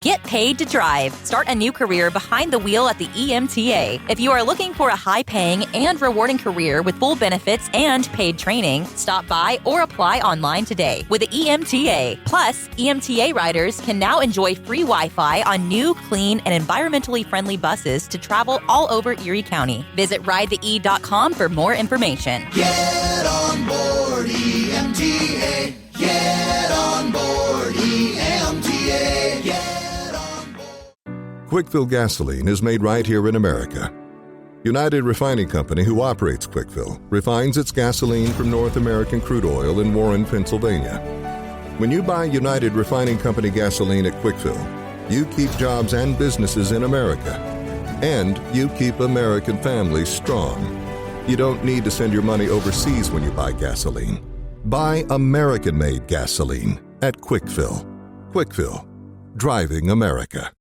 Get paid to drive. Start a new career behind the wheel at the EMTA. If you are looking for a high-paying and rewarding career with full benefits and paid training, stop by or apply online today with the EMTA. Plus, EMTA riders can now enjoy free Wi-Fi on new, clean, and environmentally friendly buses to travel all over Erie County. Visit ridethee.com for more information. Get on board EMTA. Get on board EMTA. Get Quickfill gasoline is made right here in America. United Refining Company, who operates Quickfill, refines its gasoline from North American crude oil in Warren, Pennsylvania. When you buy United Refining Company gasoline at Quickfill, you keep jobs and businesses in America. And you keep American families strong. You don't need to send your money overseas when you buy gasoline. Buy American-made gasoline at Quickfill. Quickfill, driving America.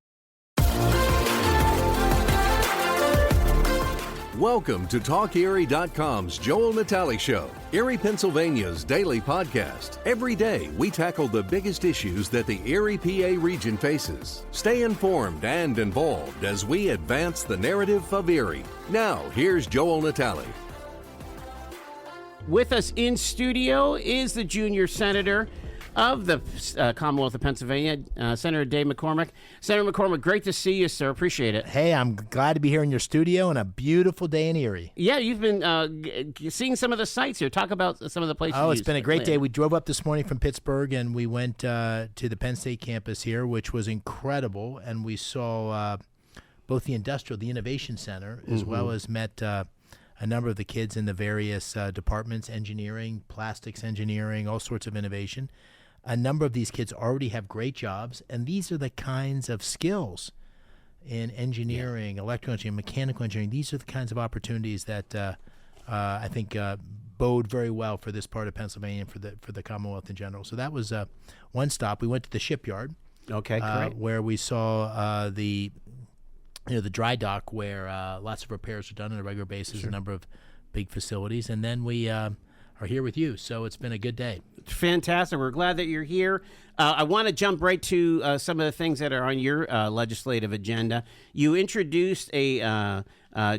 Welcome to TalkErie.com's Joel Natale Show, Erie, Pennsylvania's daily podcast. Every day, we tackle the biggest issues that the Erie PA region faces. Stay informed and involved as we advance the narrative of Erie. Now, here's Joel Natale. With us in studio is the junior senator of the Commonwealth of Pennsylvania, Senator Dave McCormick. Senator McCormick, great to see you, sir. Appreciate it. Hey, I'm glad to be here in your studio on a beautiful day in Erie. Yeah, you've been seeing some of the sites here. Talk about some of the places. Oh, it's been a great day. We drove up this morning from Pittsburgh, and we went to the Penn State campus here, which was incredible. And we saw both the Innovation Center, as well as met a number of the kids in the various departments, engineering, plastics engineering, all sorts of innovation. A number of these kids already have great jobs, and these are the kinds of skills in engineering, electrical engineering, mechanical engineering. These are the kinds of opportunities that I think bode very well for this part of Pennsylvania and for the Commonwealth in general. So that was one stop. We went to the shipyard, great, where we saw the dry dock where lots of repairs are done on a regular basis. A number of big facilities, and then we are here with you. So it's been a good day. Fantastic. We're glad that you're here. I want to jump right to some of the things that are on your legislative agenda. You introduced a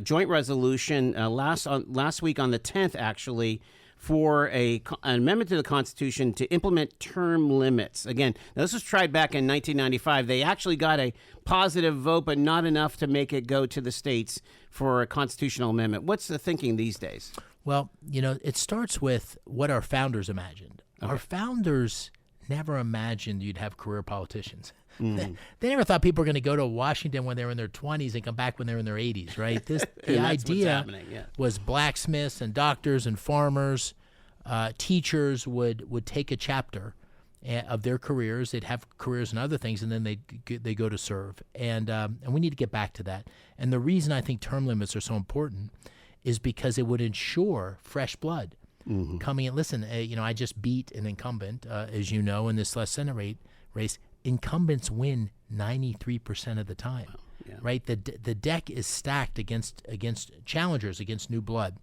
joint resolution last week on the 10th, actually, for an amendment to the Constitution to implement term limits. Again, now this was tried back in 1995. They actually got a positive vote, but not enough to make it go to the states for a constitutional amendment. What's the thinking these days? Well, it starts with what our founders imagined. Okay. Our founders never imagined you'd have career politicians. They never thought people were going to go to Washington when they were in their 20s and come back when they were in their 80s, right? The idea was blacksmiths and doctors and farmers, teachers would take a chapter of their careers. They'd have careers in other things, and then they go to serve. And we need to get back to that. And the reason I think term limits are so important is because it would ensure fresh blood coming in. Listen, I just beat an incumbent, as you know, in this last Senate race. Incumbents win 93% of the time, right? The deck is stacked against challengers, against new blood,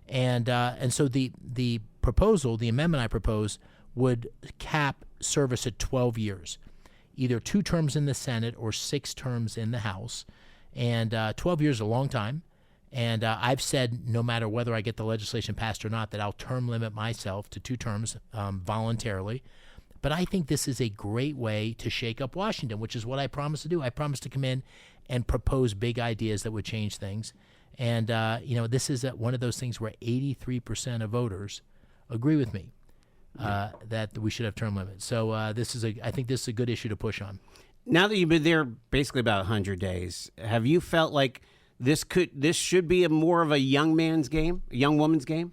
and so the proposal, the amendment I propose, would cap service at 12 years, either 2 terms in the Senate or 6 terms in the House, and 12 years is a long time. And I've said no matter whether I get the legislation passed or not that I'll term limit myself to 2 terms voluntarily. But I think this is a great way to shake up Washington, which is what I promised to do. I promised to come in and propose big ideas that would change things. And, this is one of those things where 83% of voters agree with me that we should have term limits. So I think this is a good issue to push on. Now that you've been there basically about 100 days, have you felt like this should be more of a young man's game, a young woman's game?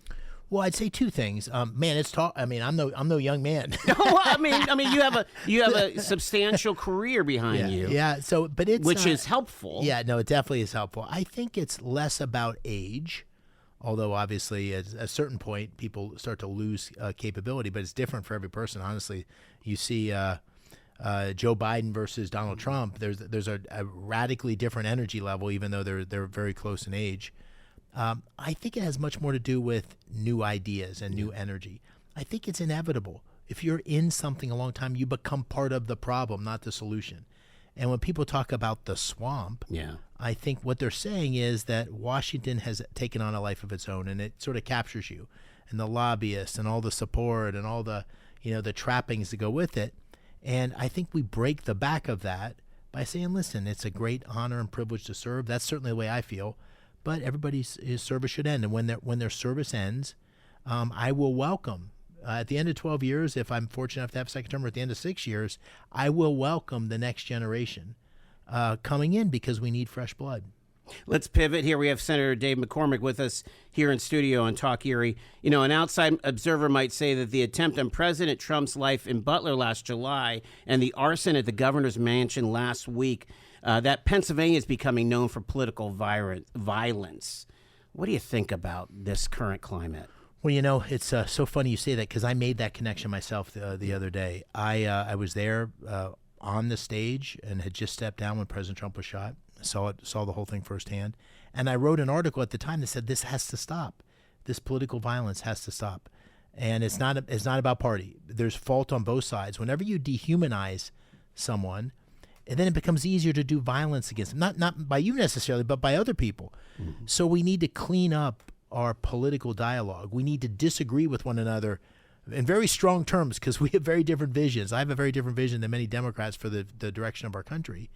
Well, I'd say 2 things. Man, it's tough. I mean, I'm no young man. No, I mean, you have a substantial career behind you. Yeah. So, but which is helpful. Yeah. No, it definitely is helpful. I think it's less about age, although obviously at a certain point people start to lose capability. But it's different for every person. Honestly, you see Joe Biden versus Donald Trump. There's a radically different energy level, even though they're very close in age. I think it has much more to do with new ideas and new energy. I think it's inevitable. If you're in something a long time, you become part of the problem, not the solution. And when people talk about the swamp, I think what they're saying is that Washington has taken on a life of its own, and it sort of captures you, and the lobbyists and all the support and all the, the trappings that go with it. And I think we break the back of that by saying, listen, it's a great honor and privilege to serve. That's certainly the way I feel. But everybody's service should end. And when their service ends, I will welcome. At the end of 12 years, if I'm fortunate enough to have a second term, or at the end of 6 years, I will welcome the next generation coming in, because we need fresh blood. Let's pivot here. We have Senator Dave McCormick with us here in studio on Talk Erie. An outside observer might say that the attempt on President Trump's life in Butler last July and the arson at the governor's mansion last week, that Pennsylvania is becoming known for political violence. What do you think about this current climate? Well, it's so funny you say that, because I made that connection myself the other day. I was there on the stage and had just stepped down when President Trump was shot. Saw the whole thing firsthand, and I wrote an article at the time that said this has to stop. This political violence has to stop, and it's not about party. There's fault on both sides. Whenever you dehumanize someone, and then it becomes easier to do violence against them. Not by you necessarily, but by other people. Mm-hmm. So we need to clean up our political dialogue. We need to disagree with one another in very strong terms, because we have very different visions. I have a very different vision than many Democrats for the direction of our country.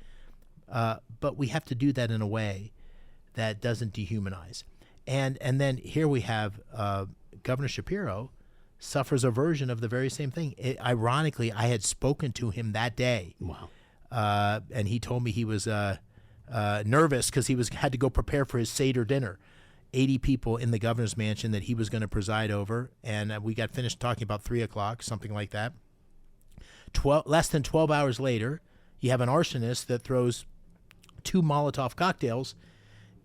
But we have to do that in a way that doesn't dehumanize. And then here we have Governor Shapiro suffers a version of the very same thing. Ironically, I had spoken to him that day. Wow. And he told me he was nervous because he had to go prepare for his Seder dinner. 80 people in the governor's mansion that he was going to preside over. And we got finished talking about 3 o'clock, something like that. Less than 12 hours later, you have an arsonist that throws 2 Molotov cocktails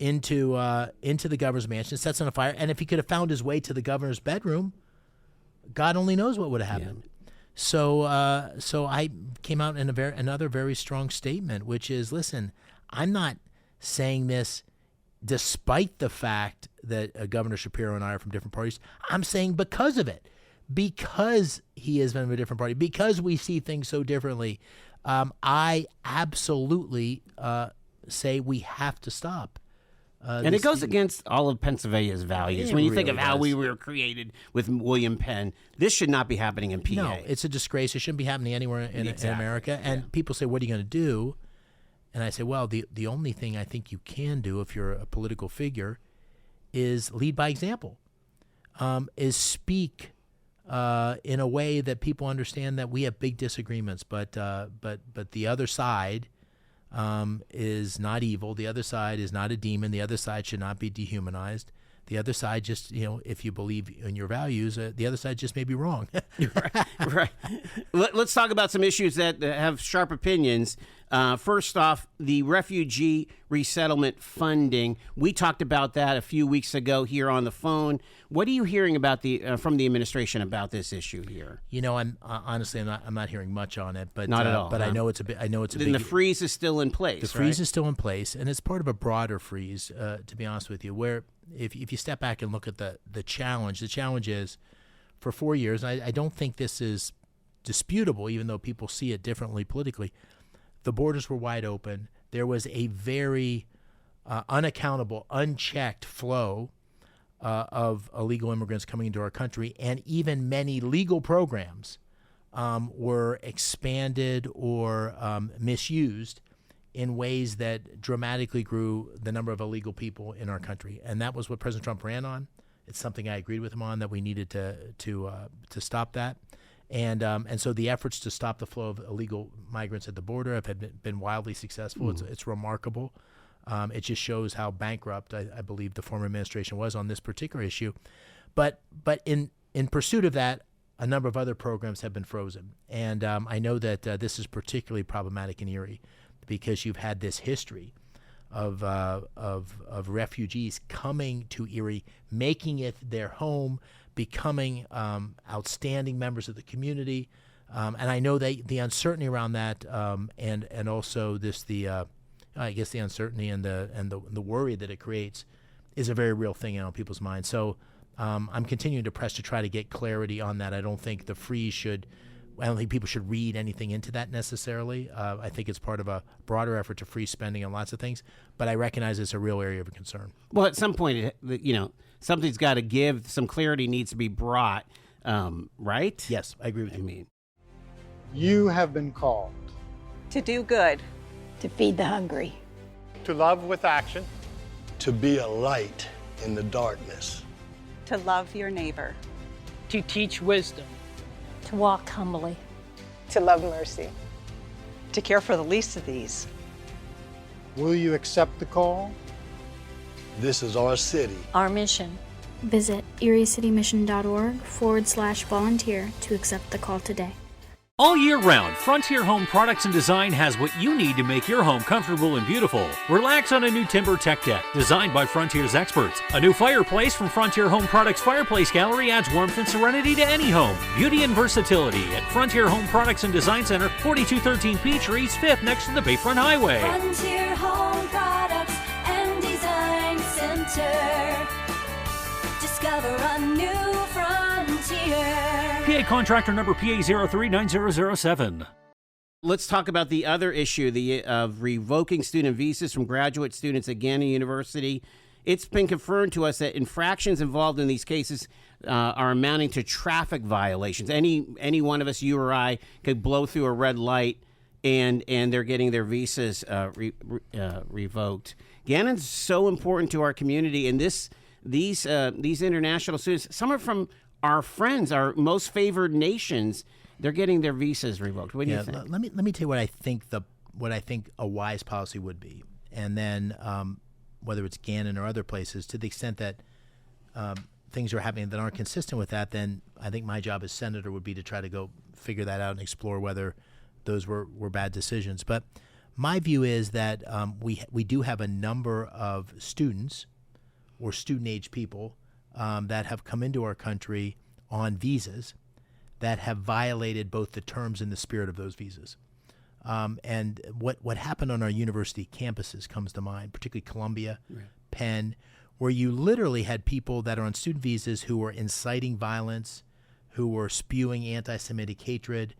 into the governor's mansion, sets on a fire, and if he could have found his way to the governor's bedroom, God only knows what would have happened. Yeah. So I came out in another very strong statement, which is, listen, I'm not saying this despite the fact that Governor Shapiro and I are from different parties. I'm saying because of it, because he is from a different party, because we see things so differently. I absolutely say we have to stop. And it goes against all of Pennsylvania's values. When you think of how we were created with William Penn, this should not be happening in PA. No, it's a disgrace. It shouldn't be happening anywhere in America. And people say, what are you going to do? And I say, well, the only thing I think you can do if you're a political figure is lead by example, is speak in a way that people understand that we have big disagreements, but the other side is not evil. The other side is not a demon. The other side should not be dehumanized. The other side just, if you believe in your values, the other side just may be wrong. Right. Let's talk about some issues that have sharp opinions. First off, the refugee resettlement funding. We talked about that a few weeks ago here on the phone. What are you hearing about from the administration about this issue here? I'm honestly I'm not hearing much on it, but not at all. But I know it's a bit. Then the freeze is still in place. The freeze is still in place, and it's part of a broader freeze. To be honest with you, where if you step back and look at the challenge is for 4 years. And I don't think this is disputable, even though people see it differently politically. The borders were wide open. There was a very unaccountable, unchecked flow of illegal immigrants coming into our country, and even many legal programs were expanded or misused in ways that dramatically grew the number of illegal people in our country. And that was what President Trump ran on. It's something I agreed with him on, that we needed to stop that. And so the efforts to stop the flow of illegal migrants at the border have been wildly successful. It's remarkable. It just shows how bankrupt I believe the former administration was on this particular issue. But in pursuit of that, a number of other programs have been frozen. And I know that this is particularly problematic in Erie because you've had this history of refugees coming to Erie, making it their home, becoming outstanding members of the community, and I know that the uncertainty around that, and also the uncertainty and the worry that it creates is a very real thing on people's minds. So I'm continuing to press to try to get clarity on that. I don't think the freeze should I don't think people should read anything into that necessarily. I think it's part of a broader effort to free spending on lots of things, but I recognize it's a real area of concern. Well, at some point, something's got to give. Some clarity needs to be brought, right? Yes, I agree with you. You have been called to do good, to feed the hungry, to love with action, to be a light in the darkness, to love your neighbor, to teach wisdom, to walk humbly, to love mercy, to care for the least of these. Will you accept the call? This is our city. Our mission. Visit eriecitymission.org/volunteer to accept the call today. All year round, Frontier Home Products and Design has what you need to make your home comfortable and beautiful. Relax on a new timber tech deck designed by Frontier's experts. A new fireplace from Frontier Home Products Fireplace Gallery adds warmth and serenity to any home. Beauty and versatility at Frontier Home Products and Design Center, 4213 Peachtree, East 5th, next to the Bayfront Highway. Frontier Home Products and Design Center. Discover a new frontier. PA contractor number PA039007. Let's talk about the other issue, of revoking student visas from graduate students at Gannon University. It's been confirmed to us that infractions involved in these cases are amounting to traffic violations. Any one of us, you or I, could blow through a red light and they're getting their visas revoked. Gannon's so important to our community, and these international students, some are from our friends, our most favored nations. They're getting their visas revoked. What do you think? Let me tell you what I think a wise policy would be, and then whether it's Gannon or other places, to the extent that things are happening that aren't consistent with that, then I think my job as senator would be to try to go figure that out and explore whether those were bad decisions. But my view is that we do have a number of students or student-age people that have come into our country on visas that have violated both the terms and the spirit of those visas. And what happened on our university campuses comes to mind, particularly Columbia, Penn, where you literally had people that are on student visas who were inciting violence, who were spewing anti-Semitic hatred,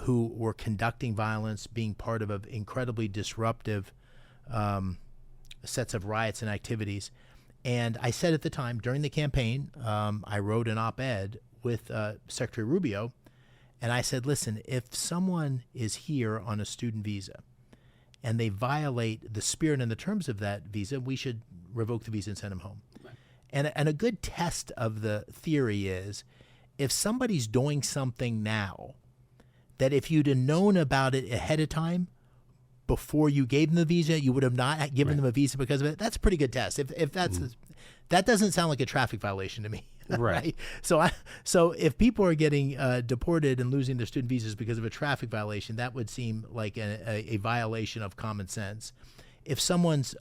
who were conducting violence, being part of incredibly disruptive sets of riots and activities. And I said at the time, during the campaign, I wrote an op-ed with Secretary Rubio, and I said, listen, if someone is here on a student visa and they violate the spirit and the terms of that visa, we should revoke the visa and send them home. Right. And a good test of the theory is, if somebody's doing something now that if you'd have known about it ahead of time, before you gave them the visa, you would have not given them a visa because of it. That's a pretty good test. If that's that doesn't sound like a traffic violation to me, right? So if people are getting deported and losing their student visas because of a traffic violation, that would seem like a violation of common sense. If someone's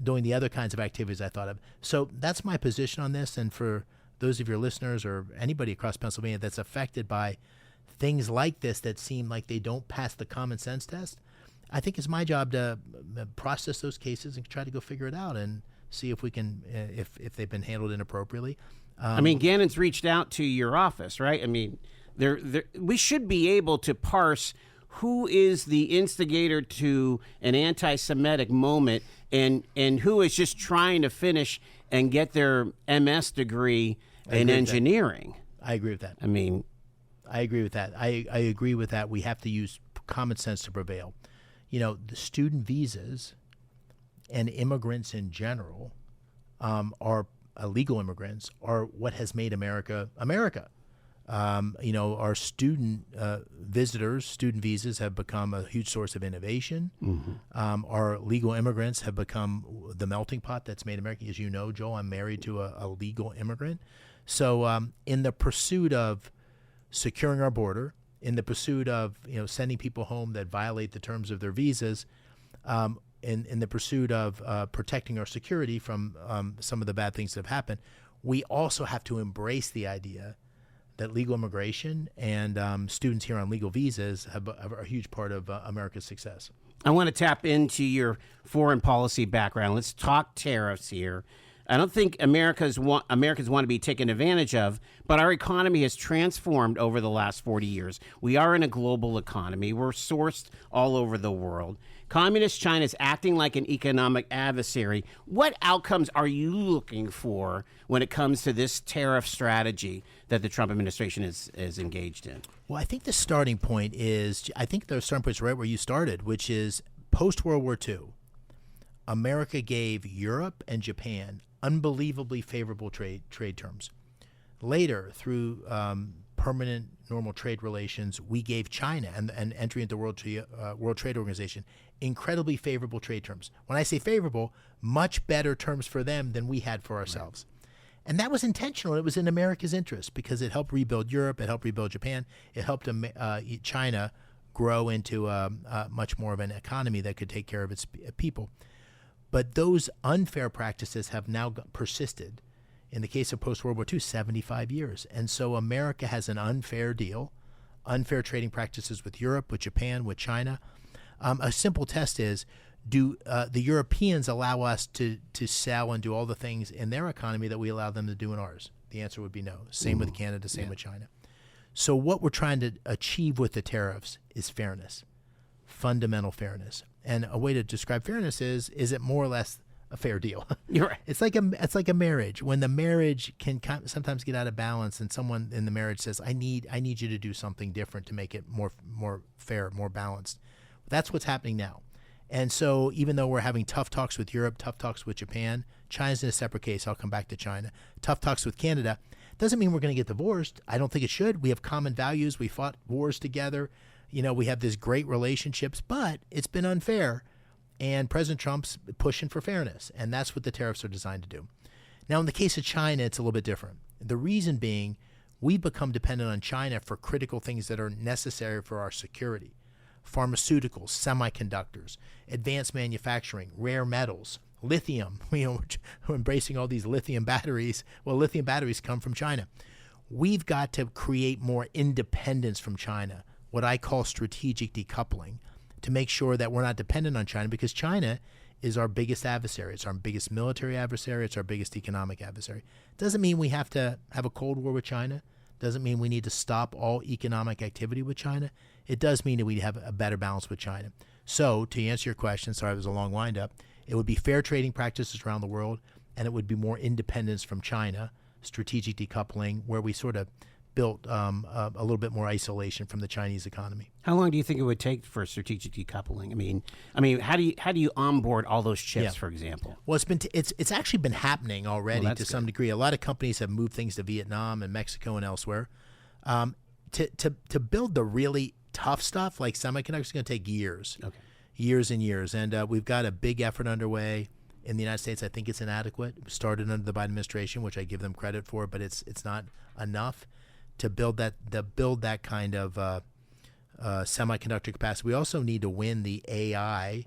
doing the other kinds of activities I thought of, so that's my position on this. And for those of your listeners or anybody across Pennsylvania that's affected by things like this that seem like they don't pass the common sense test, I think it's my job to process those cases and try to go figure it out and see if we can, if they've been handled inappropriately. I mean, Gannon's reached out to your office, right? I mean, we should be able to parse who is the instigator to an anti-Semitic moment and who is just trying to finish and get their MS degree in engineering. I agree with that. I mean, I agree with that. I agree with that. We have to use common sense to prevail. You know, the student visas and immigrants in general are illegal immigrants are what has made America America. Our student visitors, student visas have become a huge source of innovation. Mm-hmm. Our legal immigrants have become the melting pot that's made America. As you know, Joel, I'm married to a legal immigrant. So in the pursuit of securing our border, in the pursuit of sending people home that violate the terms of their visas, in the pursuit of protecting our security from some of the bad things that have happened, we also have to embrace the idea that legal immigration and students here on legal visas are a huge part of America's success. I want to tap into your foreign policy background. Let's talk tariffs here. I don't think Americans want to be taken advantage of, but our economy has transformed over the last 40 years. We are in a global economy. We're sourced all over the world. Communist China is acting like an economic adversary. What outcomes are you looking for when it comes to this tariff strategy that the Trump administration is engaged in? Well, I think the starting point is right where you started, which is post-World War II. America gave Europe and Japan unbelievably favorable trade terms. Later, through permanent normal trade relations, we gave China and entry into the World Trade Organization incredibly favorable trade terms. When I say favorable, much better terms for them than we had for ourselves. Right. And that was intentional. It was in America's interest because it helped rebuild Europe, it helped rebuild Japan, it helped China grow into much more of an economy that could take care of its people. But those unfair practices have now persisted. In the case of post-World War II, 75 years. And so America has an unfair deal, unfair trading practices with Europe, with Japan, with China. A simple test is, do the Europeans allow us to sell and do all the things in their economy that we allow them to do in ours? The answer would be no. Same with Canada, same with China. So what we're trying to achieve with the tariffs is fairness, fundamental fairness. And a way to describe fairness is it more or less a fair deal? You're right. It's like a marriage. When the marriage can sometimes get out of balance, and someone in the marriage says, "I need you to do something different to make it more fair, more balanced." That's what's happening now. And so, even though we're having tough talks with Europe, tough talks with Japan, China's in a separate case. I'll come back to China. Tough talks with Canada doesn't mean we're going to get divorced. I don't think it should. We have common values. We fought wars together. We have these great relationships, but it's been unfair. And President Trump's pushing for fairness, and that's what the tariffs are designed to do. Now, in the case of China, it's a little bit different. The reason being, we've become dependent on China for critical things that are necessary for our security. Pharmaceuticals, semiconductors, advanced manufacturing, rare metals, lithium. We're embracing all these lithium batteries. Well, lithium batteries come from China. We've got to create more independence from China, what I call strategic decoupling, to make sure that we're not dependent on China, because China is our biggest adversary. It's our biggest military adversary. It's our biggest economic adversary. Doesn't mean we have to have a Cold War with China. Doesn't mean we need to stop all economic activity with China. It does mean that we have a better balance with China. So to answer your question, sorry it was a long wind-up, it would be fair trading practices around the world, and it would be more independence from China, strategic decoupling, where we sort of built a little bit more isolation from the Chinese economy. How long do you think it would take for strategic decoupling? I mean, how do you onboard all those chips, for example? Well, it's actually been happening already to some degree. A lot of companies have moved things to Vietnam and Mexico and elsewhere. To build the really tough stuff like semiconductors is going to take years, years and years. And we've got a big effort underway in the United States. I think it's inadequate. It started under the Biden administration, which I give them credit for, but it's not enough to build that kind of semiconductor capacity. We also need to win the AI,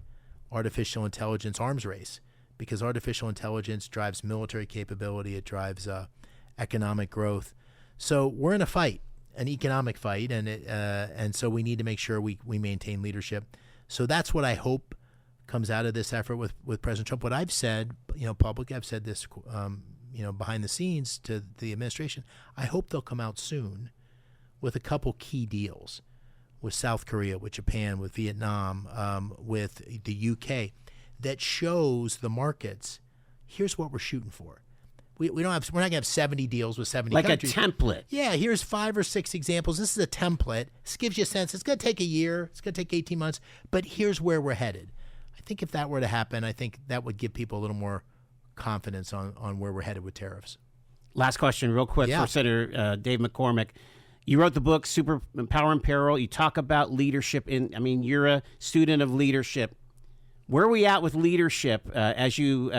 artificial intelligence arms race, because artificial intelligence drives military capability. It drives economic growth. So we're in a fight, an economic fight, and so we need to make sure we maintain leadership. So that's what I hope comes out of this effort with President Trump. What I've said, publicly, I've said this, behind the scenes to the administration, I hope they'll come out soon with a couple key deals with South Korea, with Japan, with Vietnam, with the UK, that shows the markets, here's what we're shooting for. We're not going to have 70 deals with 70 countries. Like a template. Yeah, here's 5 or 6 examples. This is a template. This gives you a sense. It's going to take a year. It's going to take 18 months. But here's where we're headed. I think if that were to happen, I think that would give people a little more confidence on where we're headed with tariffs. Last question, real quick, for Senator Dave McCormick. You wrote the book, Super Power in Peril. You talk about leadership. You're a student of leadership. Where are we at with leadership as you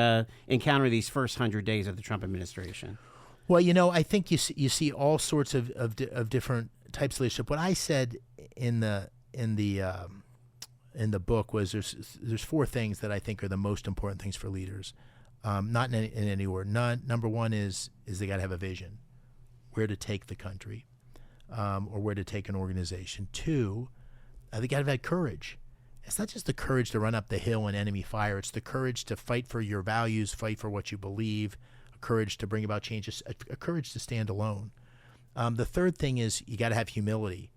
encounter these first 100 days of the Trump administration? Well, I think you see all sorts of different types of leadership. What I said in the book was there's 4 things that I think are the most important things for leaders, not in any order. Number 1 is they got to have a vision, where to take the country, or where to take an organization. 2, they got to have courage. it's not just the courage to run up the hill in enemy fire. It's the courage to fight for your values, fight for what you believe, a courage to bring about changes, a courage to stand alone. The third thing is you got to have humility.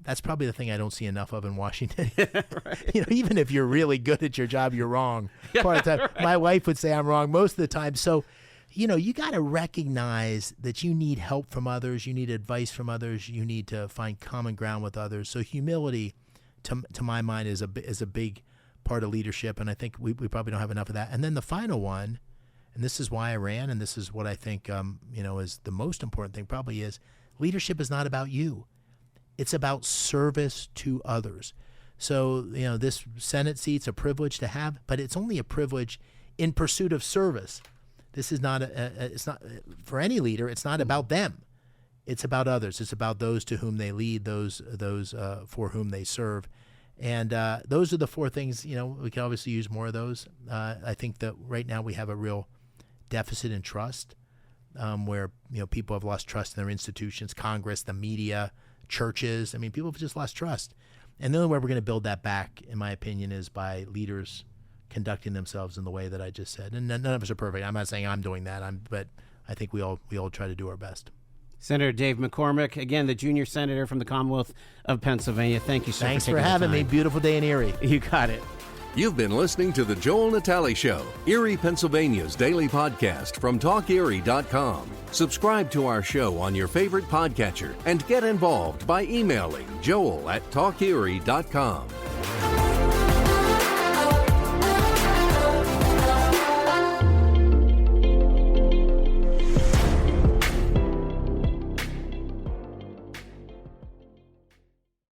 That's probably the thing I don't see enough of in Washington. Right. You know, even if you're really good at your job, you're wrong. Part of the time, right. My wife would say I'm wrong most of the time. So, you know, you got to recognize that you need help from others. You need advice from others. You need to find common ground with others. So humility, to my mind, is a big part of leadership. And I think we probably don't have enough of that. And then the final one, and this is why I ran, and this is what I think, you know, is the most important thing probably is leadership is not about you. It's about service to others. So, you know, this Senate seat's a privilege to have, but it's only a privilege in pursuit of service. This is not it's not for any leader. It's not about them. It's about others. It's about those to whom they lead, those for whom they serve. And those are the four things. You know, we can obviously use more of those. I think that right now we have a real deficit in trust, where, you know, people have lost trust in their institutions, Congress, the media, churches. I mean, people have just lost trust. And the only way we're going to build that back, in my opinion, is by leaders conducting themselves in the way that I just said. And none of us are perfect. I'm not saying I'm doing that. But I think we all try to do our best. Senator Dave McCormick, again, the junior senator from the Commonwealth of Pennsylvania. Thank you, sir. Thanks for having me. Beautiful day in Erie. You got it. You've been listening to The Joel Natale Show, Erie, Pennsylvania's daily podcast from TalkErie.com. Subscribe to our show on your favorite podcatcher and get involved by emailing joel@TalkErie.com.